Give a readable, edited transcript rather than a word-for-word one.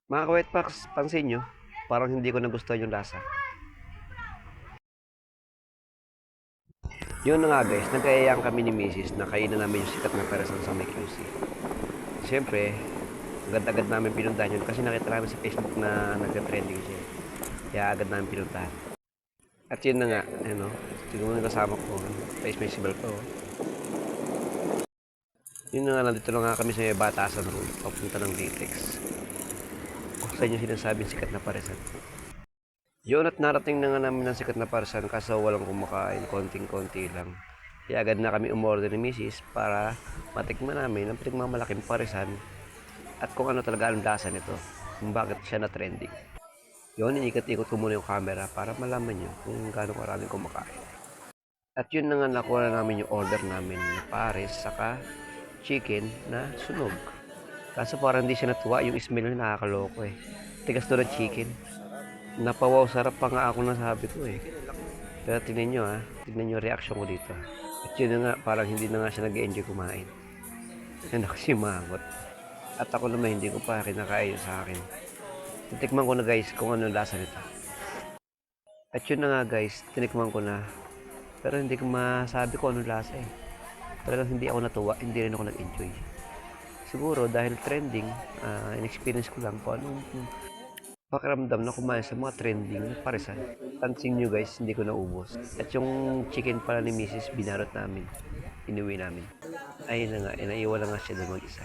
Mga ka-White Packs, pansin nyo, parang hindi ko nagustuhan yung lasa. Yun na nga guys, nagkayayaan kami ni Mrs. na kainan namin yung sikat na perasan sa may QC. Siyempre, agad-agad namin pinuntahan yun kasi nakita namin sa Facebook na nagka-trending siya. Kaya agad namin pinuntahan. At yun na nga, ano, siguro yung kasama ko, face festival ko. Yun na nga, nandito na nga kami sa may Batasan Road, papunta ng Litex. Kung sa inyo sinasabing sikat na paresan. Yun at narating na nga namin ng sikat na paresan kaso walang kumakain, konting-konti lang. Kaya agad na kami umorder ni Mrs. para matikman namin ang pinagmamalaking paresan at kung ano talaga ang lasa nito, kung bakit siya na trending. Yun, inikot-ikot ko muna yung camera para malaman nyo kung gaano karaming kumakain. At yun na nga nakuha na namin yung order namin na pares saka chicken na sunog. Kaso parang hindi siya natuwa, yung smell na nakakaloko eh. Tigas doon ng chicken. Napawaw, sarap pa nga ako nasabi ko eh. Pero tignan nyo tignan nyo reaction ko dito. At yun na nga, parang hindi na nga siya nag-enjoy kumain. Yan ako si Mangot. At ako naman hindi ko pa kinakain sa akin. Titikman ko na guys kung ano lasa nito. At yun na nga guys, tinikman ko na. Pero hindi ko masabi kung ano lasa eh. Talagang hindi ako natuwa, hindi rin ako nag-enjoy. Siguro dahil trending, in-experience ko lang kung anong pakiramdam na kumain sa mga trending na parisan. Pansin nyo guys, hindi ko naubos. At yung chicken pala ni Mrs. binarot namin. Inuwi namin. Ayun na nga, inaiwan na nga siya doon mag-isa.